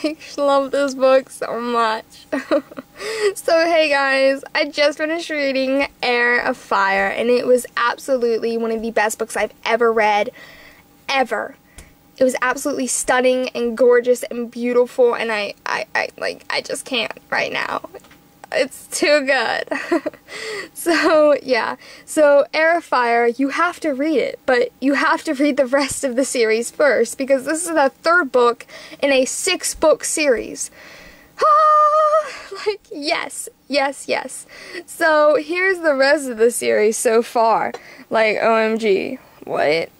I love this book so much. So hey guys, I just finished reading Heir of Fire, and it was absolutely one of the best books I've ever read, ever. It was absolutely stunning and gorgeous and beautiful, and I just can't right now. It's too good. So, yeah. So, Heir of Fire, you have to read it, but you have to read the rest of the series first, because this is the third book in a 6-book series. Like, yes, yes, yes. So, here's the rest of the series so far. Like, OMG. What?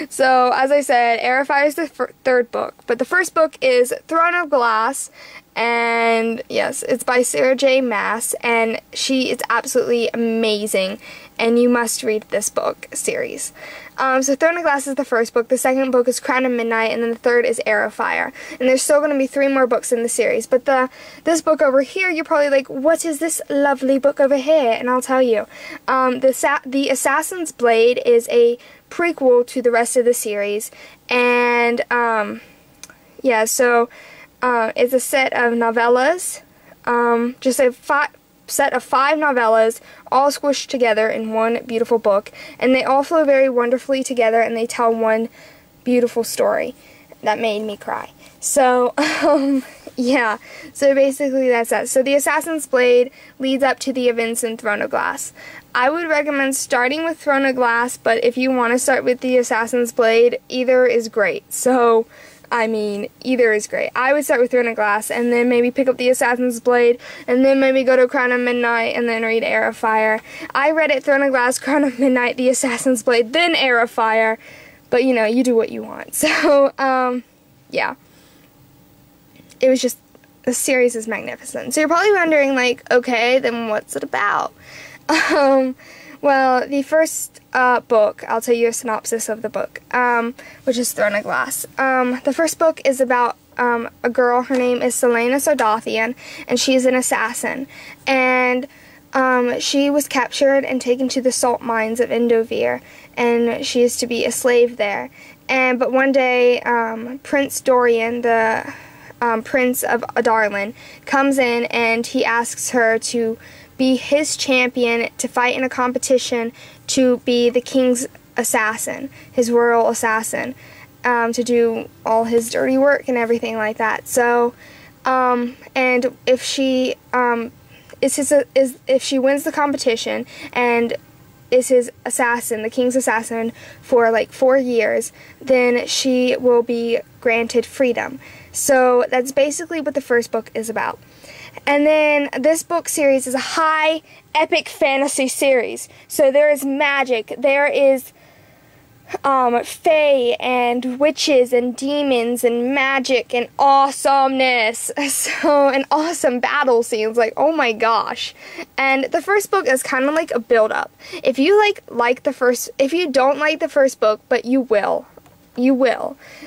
So, as I said, Heir of Fire is the third book, but the first book is Throne of Glass, and yes, it's by Sarah J. Maas, and she is absolutely amazing, and you must read this book series. So Throne of Glass is the first book, the second book is Crown of Midnight, and then the third is Heir of Fire. And there's still going to be 3 more books in the series, but this book over here, you're probably like, what is this lovely book over here? And I'll tell you. The Assassin's Blade is a prequel to the rest of the series, and yeah, so it's a set of novellas, just a set of 5 novellas, all squished together in one beautiful book, and they all flow very wonderfully together, and they tell one beautiful story that made me cry. So, yeah, so basically that's that. So the Assassin's Blade leads up to the events in Throne of Glass. I would recommend starting with Throne of Glass, but if you want to start with the Assassin's Blade, either is great. So, I mean, either is great. I would start with Throne of Glass, and then maybe pick up the Assassin's Blade, and then maybe go to Crown of Midnight, and then read Heir of Fire. I read it Throne of Glass, Crown of Midnight, the Assassin's Blade, then Heir of Fire, but you know, you do what you want. So, yeah. It was just, the series is magnificent. So you're probably wondering, like, okay, then what's it about? Well, the first book, I'll tell you a synopsis of the book, which is Throne of Glass. The first book is about a girl. Her name is Celaena Sardathian, and she's an assassin. And she was captured and taken to the salt mines of Endovir, and she is to be a slave there. But one day, Prince Dorian, the Prince of Adarlan, comes in, and he asks her to be his champion to fight in a competition to be the king's assassin, his royal assassin, to do all his dirty work and everything like that. So, and if she if she wins the competition and is his assassin, the king's assassin, for like 4 years, then she will be granted freedom. So that's basically what the first book is about. And then this book series is a high epic fantasy series. So there is magic, there is fae and witches and demons and magic and awesomeness. So, and awesome battle scenes, like, oh my gosh. And the first book is kind of like a build-up. If you if you don't like the first book, but you will.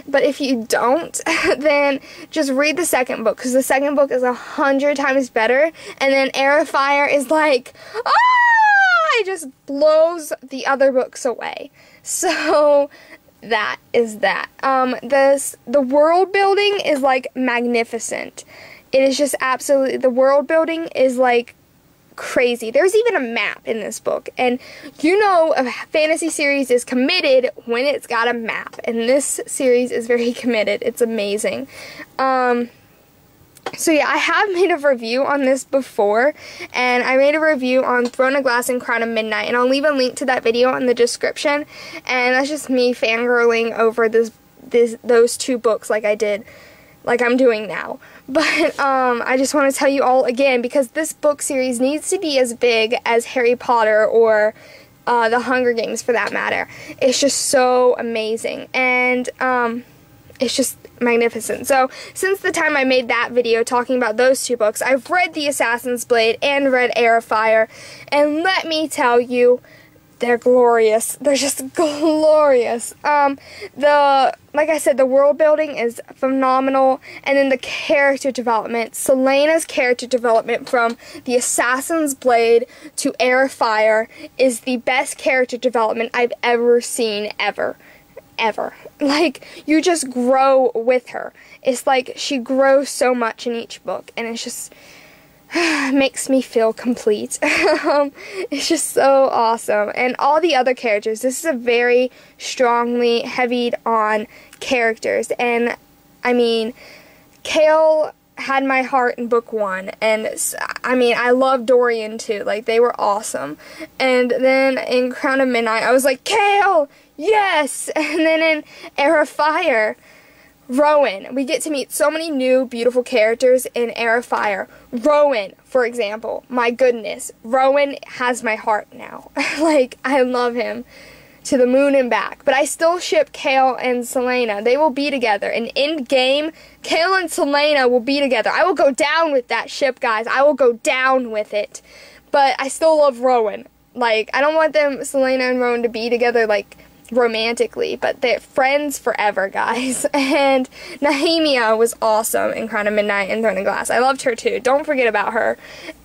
But if you don't, then just read the second book, because the second book is 100 times better, and then Heir of Fire is like, it just blows the other books away. So, that is that. The world building is, like, magnificent. It is just absolutely, the world building is, like, crazy. There's even a map in this book, and you know a fantasy series is committed when it's got a map, and this series is very committed. It's amazing. So yeah, I have made a review on this before, and I made a review on Throne of Glass and Crown of Midnight, and I'll leave a link to that video in the description, and that's just me fangirling over those 2 books like I did, like I'm doing now. But I just want to tell you all again, because this book series needs to be as big as Harry Potter or the Hunger Games, for that matter. It's just so amazing, and it's just magnificent. So since the time I made that video talking about those 2 books, I've read The Assassin's Blade and read Heir of Fire, and let me tell you, they're glorious. They're just glorious. Like I said, the world building is phenomenal, and then the character development, Celaena's character development from The Assassin's Blade to Heir of Fire is the best character development I've ever seen, ever. ever. Like, you just grow with her. It's like she grows so much in each book, and it's just makes me feel complete. It's just so awesome. And all the other characters, this is a very strongly heavied on characters. And I mean, Kale had my heart in book 1, and I mean, I love Dorian too. Like, they were awesome. And then in Crown of Midnight, I was like, Kale, yes. And then in Heir of Fire, Rowan. We get to meet so many new, beautiful characters in Heir of Fire. Rowan, for example. My goodness. Rowan has my heart now. Like, I love him to the moon and back. But I still ship Kale and Celaena. They will be together. And in game, Kale and Celaena will be together. I will go down with that ship, guys. I will go down with it. But I still love Rowan. Like, I don't want them, Celaena and Rowan, to be together, like, romantically, but they're friends forever, guys. And Nehemia was awesome in Crown of Midnight and Throne of Glass. I loved her too. Don't forget about her.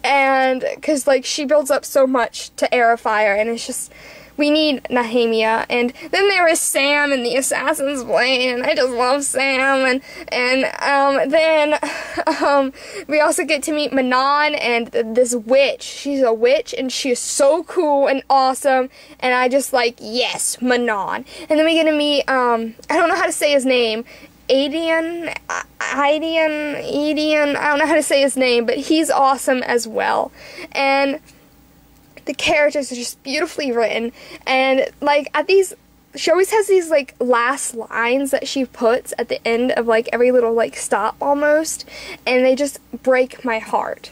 And because, like, she builds up so much to Heir of Fire, and it's just, we need Nehemia. And then there is Sam in the Assassin's Blade, and I just love Sam. And then we also get to meet Manon and this witch. She's a witch, and she is so cool and awesome, and I just like, yes, Manon. And then we get to meet, I don't know how to say his name, Adian, I don't know how to say his name, but he's awesome as well. And the characters are just beautifully written, and like she always has these like last lines that she puts at the end of like every little like stop almost, and they just break my heart.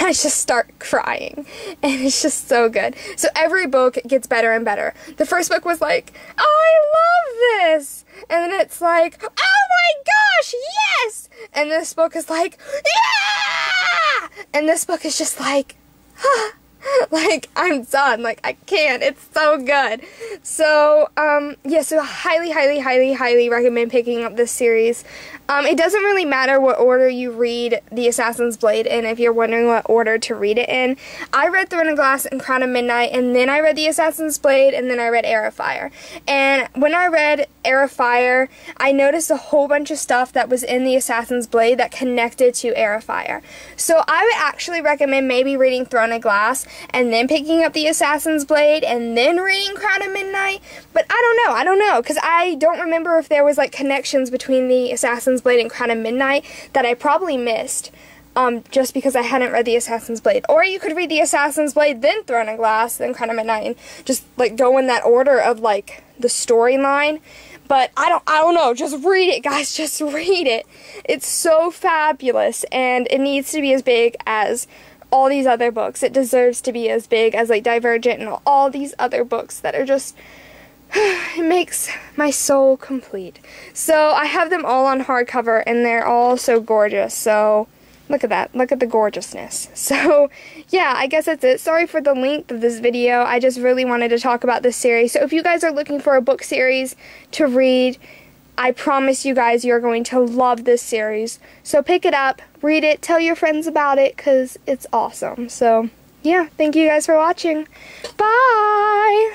I just start crying, and it's just so good. So every book gets better and better. The first book was like, oh, I love this, and then it's like, oh my gosh, yes, and this book is like, yeah, and this book is just like, like, I'm done. Like, I can't. It's so good. So, yeah, so highly, highly, highly, highly recommend picking up this series. It doesn't really matter what order you read The Assassin's Blade in, if you're wondering what order to read it in. I read Throne of Glass and Crown of Midnight, and then I read The Assassin's Blade, and then I read Heir of Fire. And when I read Heir of Fire, I noticed a whole bunch of stuff that was in The Assassin's Blade that connected to Heir of Fire. So I would actually recommend maybe reading Throne of Glass, and then picking up The Assassin's Blade, and then reading Crown of Midnight. But I don't know, because I don't remember if there was like connections between The Assassin's Blade and Crown of Midnight that I probably missed, just because I hadn't read The Assassin's Blade. Or you could read The Assassin's Blade, then Throne of Glass, then Crown of Midnight, and just like go in that order of like the storyline. But I don't know, just read it, guys, just read it. It's so fabulous, and it needs to be as big as all these other books. It deserves to be as big as like Divergent and all these other books that are just, it makes my soul complete. So I have them all on hardcover, and they're all so gorgeous. So look at that. Look at the gorgeousness. So yeah, I guess that's it. Sorry for the length of this video. I just really wanted to talk about this series. So if you guys are looking for a book series to read, I promise you guys you're going to love this series. So pick it up, read it, tell your friends about it, because it's awesome. So yeah, thank you guys for watching. Bye!